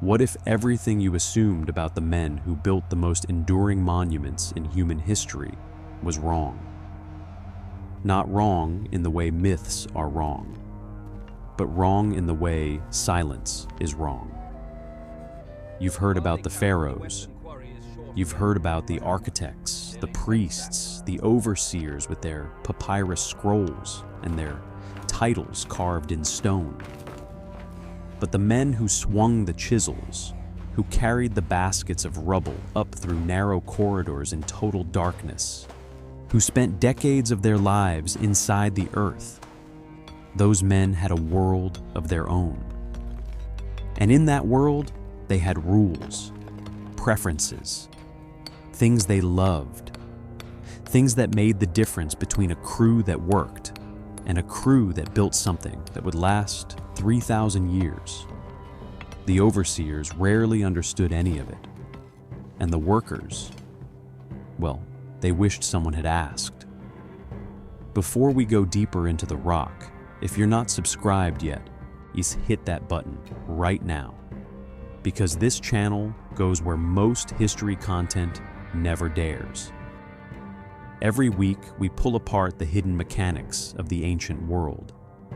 What if everything you assumed about the men who built the most enduring monuments in human history was wrong? Not wrong in the way myths are wrong, but wrong in the way silence is wrong. You've heard about the pharaohs. You've heard about the architects, the priests, the overseers with their papyrus scrolls and their titles carved in stone. But the men who swung the chisels, who carried the baskets of rubble up through narrow corridors in total darkness, who spent decades of their lives inside the earth, those men had a world of their own. And in that world, they had rules, preferences, things they loved, things that made the difference between a crew that worked and a crew that built something that would last 3,000 years. The overseers rarely understood any of it, and the workers, well, they wished someone had asked. Before we go deeper into the rock, if you're not subscribed yet, hit that button right now, because this channel goes where most history content never dares. Every week, we pull apart the hidden mechanics of the ancient world,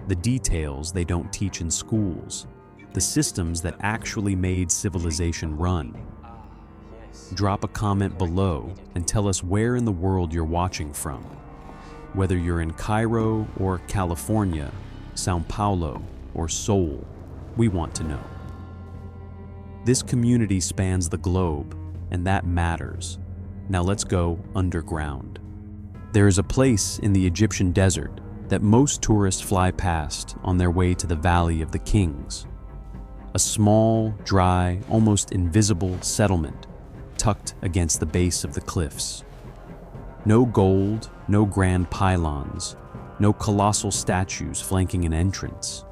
the details they don't teach in schools, the systems that actually made civilization run. Drop a comment below and tell us where in the world you're watching from, whether you're in Cairo or California, Sao Paulo or Seoul. We want to know. This community spans the globe, and that matters. Now let's go underground. There is a place in the Egyptian desert that most tourists fly past on their way to the Valley of the Kings. A small, dry, almost invisible settlement tucked against the base of the cliffs. No gold, no grand pylons, no colossal statues flanking an entrance.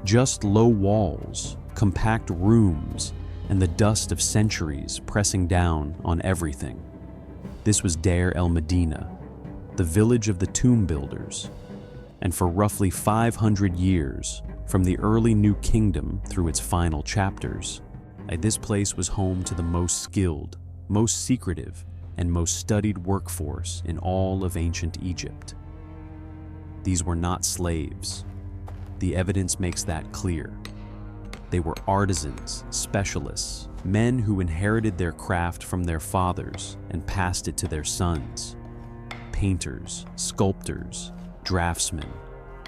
Just low walls, compact rooms, and the dust of centuries pressing down on everything. This was Deir el-Medina, the village of the tomb builders, and for roughly 500 years, from the early New Kingdom through its final chapters, this place was home to the most skilled, most secretive, and most studied workforce in all of ancient Egypt. These were not slaves. The evidence makes that clear. They were artisans, specialists, men who inherited their craft from their fathers and passed it to their sons. Painters, sculptors, draftsmen,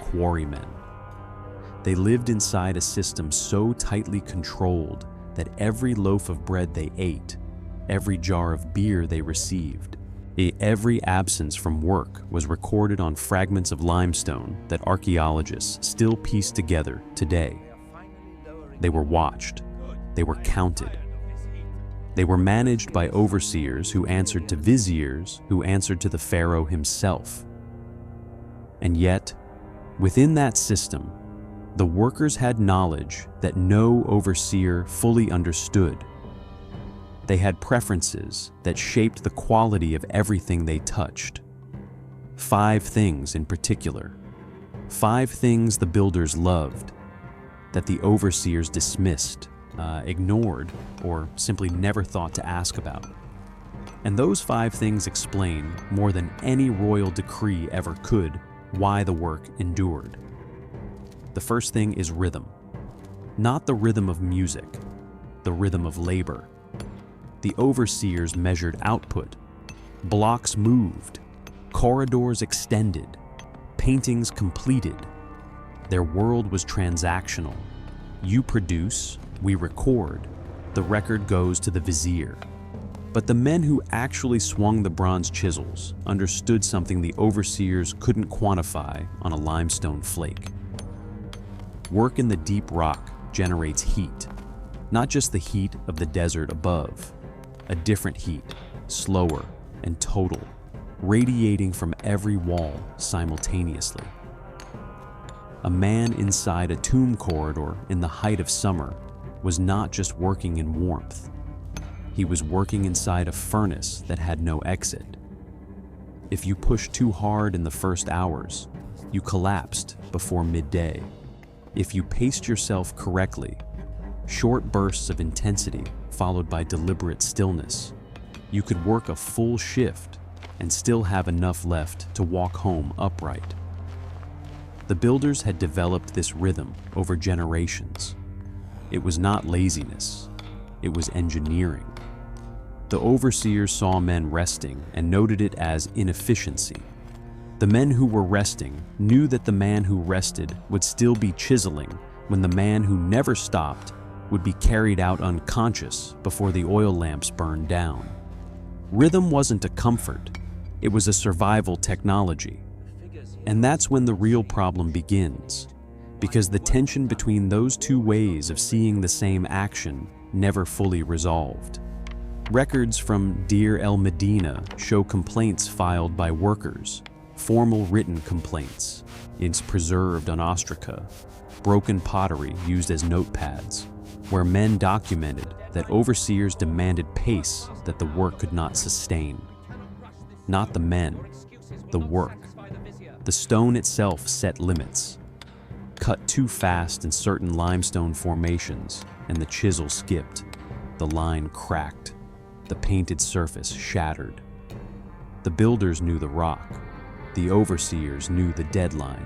quarrymen. They lived inside a system so tightly controlled that every loaf of bread they ate, every jar of beer they received, every absence from work was recorded on fragments of limestone that archaeologists still piece together today. They were watched. They were counted. They were managed by overseers who answered to viziers who answered to the pharaoh himself. And yet, within that system, the workers had knowledge that no overseer fully understood. They had preferences that shaped the quality of everything they touched. 5 things in particular. 5 things the builders loved, that the overseers dismissed, ignored, or simply never thought to ask about. And those 5 things explain, more than any royal decree ever could, why the work endured. The first thing is rhythm. Not the rhythm of music, the rhythm of labor. The overseers measured output. Blocks moved, corridors extended, paintings completed. Their world was transactional. You produce, we record. The record goes to the vizier. But the men who actually swung the bronze chisels understood something the overseers couldn't quantify on a limestone flake. Work in the deep rock generates heat, not just the heat of the desert above, a different heat, slower and total, radiating from every wall simultaneously. A man inside a tomb corridor in the height of summer was not just working in warmth. He was working inside a furnace that had no exit. If you pushed too hard in the first hours, you collapsed before midday. If you paced yourself correctly, Short bursts of intensity followed by deliberate stillness. You could work a full shift and still have enough left to walk home upright. The builders had developed this rhythm over generations. It was not laziness, it was engineering. The overseers saw men resting and noted it as inefficiency. The men who were resting knew that the man who rested would still be chiseling when the man who never stopped would be carried out unconscious before the oil lamps burned down. Rhythm wasn't a comfort, it was a survival technology. And that's when the real problem begins, because the tension between those two ways of seeing the same action never fully resolved. Records from Deir el-Medina show complaints filed by workers, formal written complaints, it's preserved on ostraca, broken pottery used as notepads, where men documented that overseers demanded pace that the work could not sustain. Not the men, the work. The stone itself set limits. Cut too fast in certain limestone formations, and the chisel skipped. The line cracked. The painted surface shattered. The builders knew the rock. The overseers knew the deadline.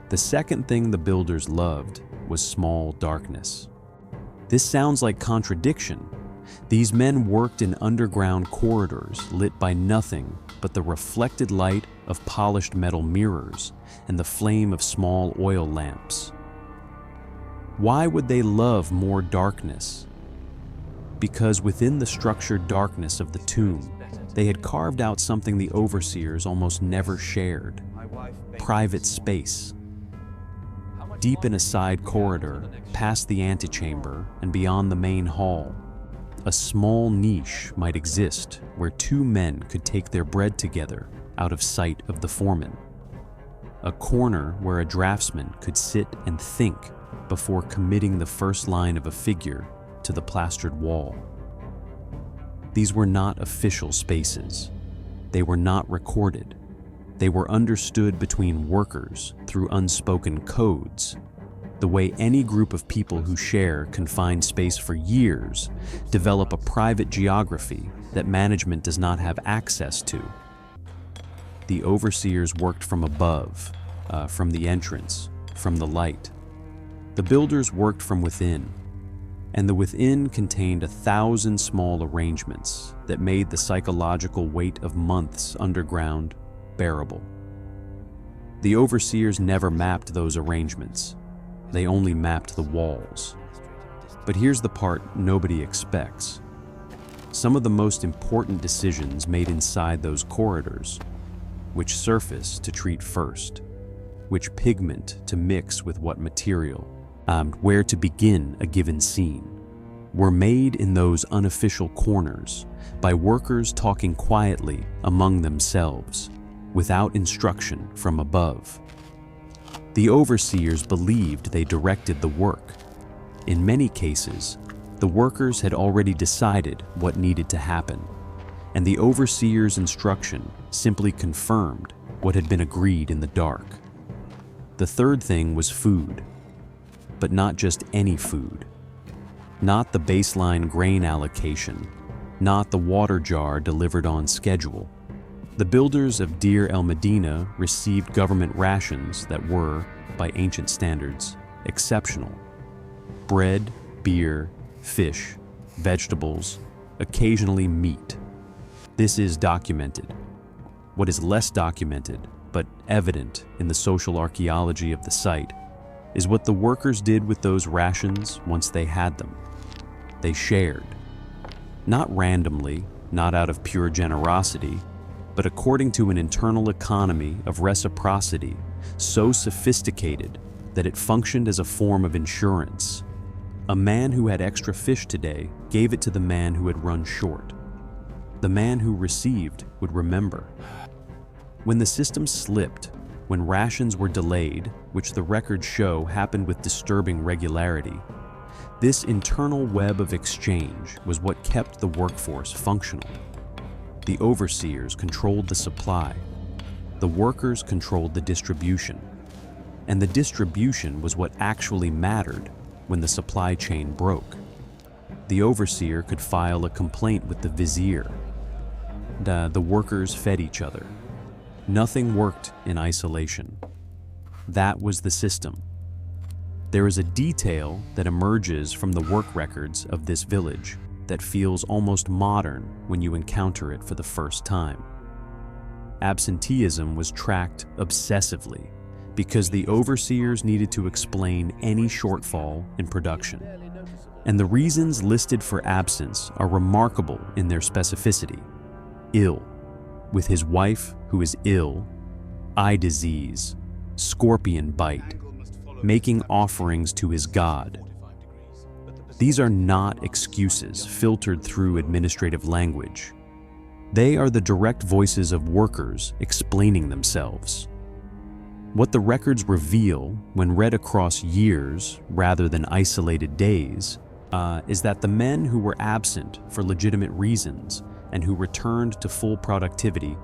The second thing the builders loved was small darkness. This sounds like contradiction. These men worked in underground corridors lit by nothing but the reflected light of polished metal mirrors and the flame of small oil lamps. Why would they love more darkness? Because within the structured darkness of the tomb, they had carved out something the overseers almost never shared: private space. Deep in a side corridor, past the antechamber and beyond the main hall, a small niche might exist where two men could take their bread together out of sight of the foreman. A corner where a draftsman could sit and think before committing the first line of a figure to the plastered wall. These were not official spaces. They were not recorded. They were understood between workers through unspoken codes, the way any group of people who share confined space for years develop a private geography that management does not have access to. The overseers worked from above, from the entrance, from the light. The builders worked from within, and the within contained 1,000 small arrangements that made the psychological weight of months underground bearable. The overseers never mapped those arrangements. They only mapped the walls. But here's the part nobody expects. Some of the most important decisions made inside those corridors: which surface to treat first, which pigment to mix with what material, where to begin a given scene, were made in those unofficial corners by workers talking quietly among themselves, without instruction from above. The overseers believed they directed the work. In many cases, the workers had already decided what needed to happen, and the overseer's instruction simply confirmed what had been agreed in the dark. The third thing was food, but not just any food. Not the baseline grain allocation, not the water jar delivered on schedule. The builders of Deir el-Medina received government rations that were, by ancient standards, exceptional. Bread, beer, fish, vegetables, occasionally meat. This is documented. What is less documented, but evident in the social archaeology of the site, is what the workers did with those rations once they had them. They shared. Not randomly, not out of pure generosity, but according to an internal economy of reciprocity so sophisticated that it functioned as a form of insurance. A man who had extra fish today gave it to the man who had run short. The man who received would remember. When the system slipped, when rations were delayed, which the records show happened with disturbing regularity, this internal web of exchange was what kept the workforce functional. The overseers controlled the supply. The workers controlled the distribution. And the distribution was what actually mattered, when the supply chain broke. The overseer could file a complaint with the vizier. The workers fed each other. Nothing worked in isolation. That was the system. There is a detail that emerges from the work records of this village that feels almost modern when you encounter it for the first time. Absenteeism was tracked obsessively because the overseers needed to explain any shortfall in production. And the reasons listed for absence are remarkable in their specificity. Ill, with his wife who is ill, eye disease, scorpion bite, making offerings to his god. These are not excuses filtered through administrative language. They are the direct voices of workers explaining themselves. What the records reveal, when read across years rather than isolated days, is that the men who were absent for legitimate reasons and who returned to full productivity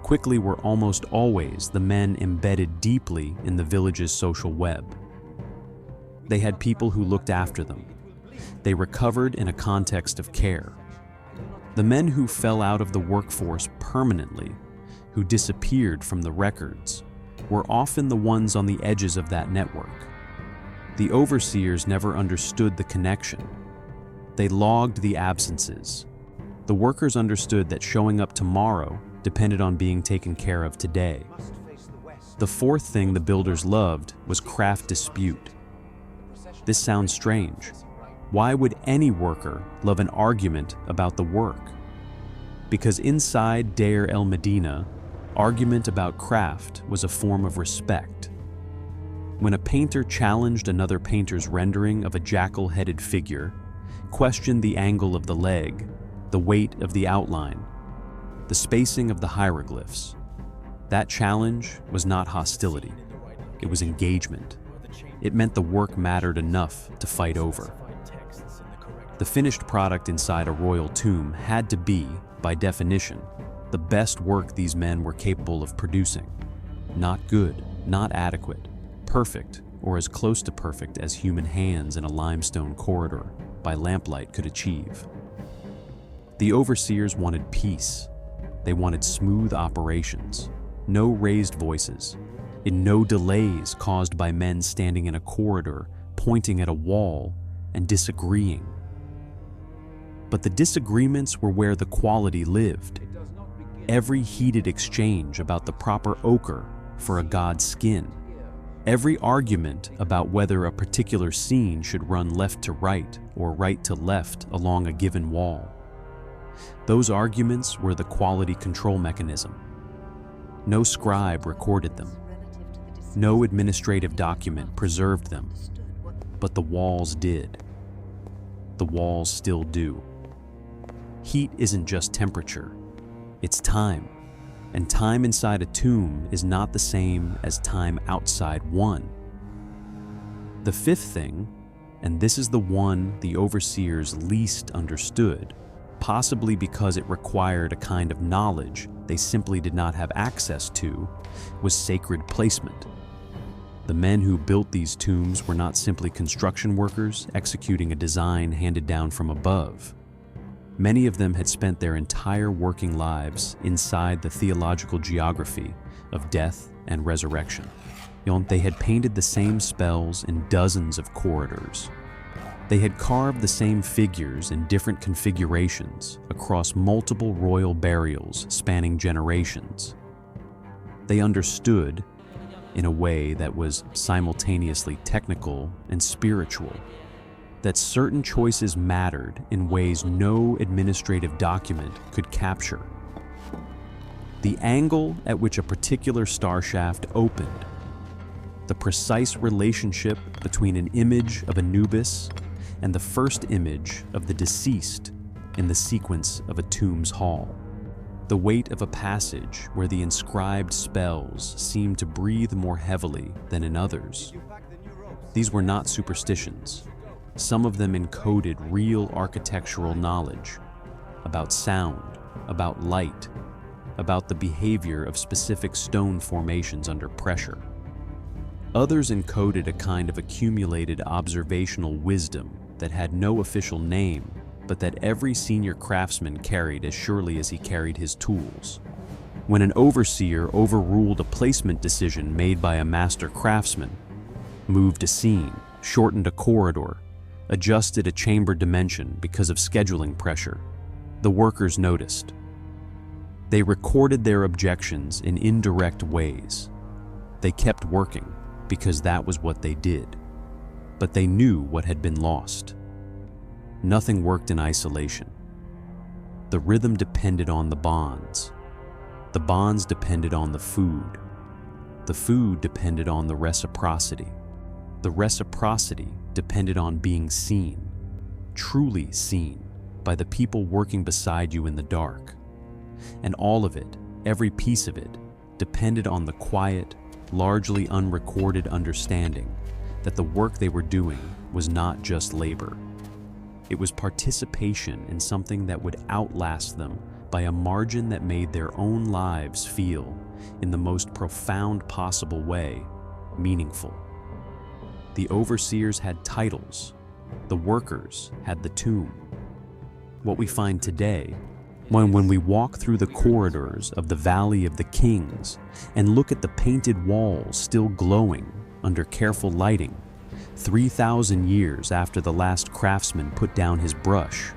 quickly were almost always the men embedded deeply in the village's social web. They had people who looked after them. They recovered in a context of care. The men who fell out of the workforce permanently, who disappeared from the records, were often the ones on the edges of that network. The overseers never understood the connection. They logged the absences. The workers understood that showing up tomorrow depended on being taken care of today. The fourth thing the builders loved was craft dispute. This sounds strange. Why would any worker love an argument about the work? Because inside Deir el-Medina, argument about craft was a form of respect. When a painter challenged another painter's rendering of a jackal-headed figure, questioned the angle of the leg, the weight of the outline, the spacing of the hieroglyphs, that challenge was not hostility. It was engagement. It meant the work mattered enough to fight over. The finished product inside a royal tomb had to be, by definition, the best work these men were capable of producing. Not good, not adequate, perfect, or as close to perfect as human hands in a limestone corridor by lamplight could achieve. The overseers wanted peace. They wanted smooth operations, no raised voices, and no delays caused by men standing in a corridor, pointing at a wall, and disagreeing. But the disagreements were where the quality lived. Every heated exchange about the proper ochre for a god's skin. Every argument about whether a particular scene should run left to right or right to left along a given wall. Those arguments were the quality control mechanism. No scribe recorded them. No administrative document preserved them. But the walls did. The walls still do. Heat isn't just temperature, it's time. And time inside a tomb is not the same as time outside one. The fifth thing, and this is the one the overseers least understood, possibly because it required a kind of knowledge they simply did not have access to, was sacred placement. The men who built these tombs were not simply construction workers executing a design handed down from above. Many of them had spent their entire working lives inside the theological geography of death and resurrection. They had painted the same spells in dozens of corridors. They had carved the same figures in different configurations across multiple royal burials spanning generations. They understood, in a way that was simultaneously technical and spiritual, that certain choices mattered in ways no administrative document could capture. The angle at which a particular star shaft opened, the precise relationship between an image of Anubis and the first image of the deceased in the sequence of a tomb's hall, the weight of a passage where the inscribed spells seemed to breathe more heavily than in others. These were not superstitions. Some of them encoded real architectural knowledge about sound, about light, about the behavior of specific stone formations under pressure. Others encoded a kind of accumulated observational wisdom that had no official name, but that every senior craftsman carried as surely as he carried his tools. When an overseer overruled a placement decision made by a master craftsman, moved a scene, shortened a corridor, adjusted a chamber dimension because of scheduling pressure, the workers noticed. They recorded their objections in indirect ways. They kept working because that was what they did, but they knew what had been lost. Nothing worked in isolation. The rhythm depended on the bonds. The bonds depended on the food. The food depended on the reciprocity. The reciprocity depended on being seen, truly seen, by the people working beside you in the dark. And all of it, every piece of it, depended on the quiet, largely unrecorded understanding that the work they were doing was not just labor. It was participation in something that would outlast them by a margin that made their own lives feel, in the most profound possible way, meaningful. The overseers had titles. The workers had the tomb. What we find today, when we walk through the corridors of the Valley of the Kings and look at the painted walls still glowing under careful lighting, 3,000 years after the last craftsman put down his brush,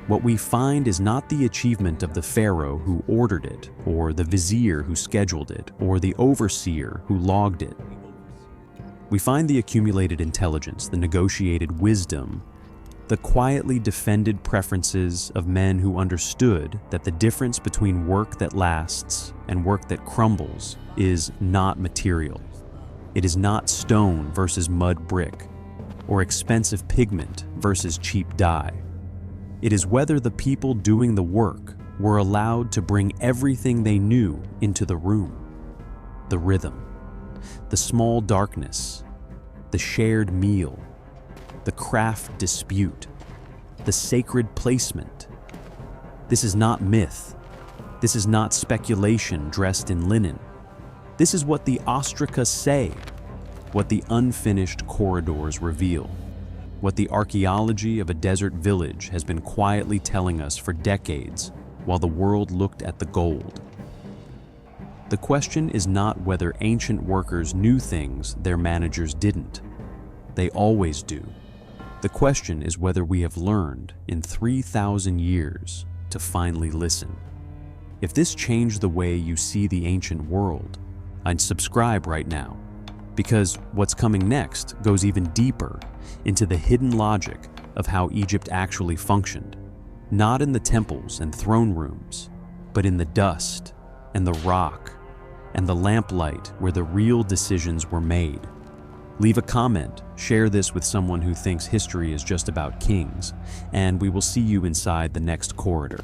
what we find is not the achievement of the pharaoh who ordered it, or the vizier who scheduled it, or the overseer who logged it. We find the accumulated intelligence, the negotiated wisdom, the quietly defended preferences of men who understood that the difference between work that lasts and work that crumbles is not material. It is not stone versus mud brick, or expensive pigment versus cheap dye. It is whether the people doing the work were allowed to bring everything they knew into the room. The rhythm, the small darkness, the shared meal, the craft dispute, the sacred placement. This is not myth. This is not speculation dressed in linen. This is what the ostraca say, what the unfinished corridors reveal, what the archaeology of a desert village has been quietly telling us for decades while the world looked at the gold. The question is not whether ancient workers knew things their managers didn't. They always do. The question is whether we have learned in 3,000 years to finally listen. If this changed the way you see the ancient world, I'd subscribe right now, because what's coming next goes even deeper into the hidden logic of how Egypt actually functioned, not in the temples and throne rooms, but in the dust and the rock and the lamplight where the real decisions were made. Leave a comment, share this with someone who thinks history is just about kings, and we will see you inside the next corridor.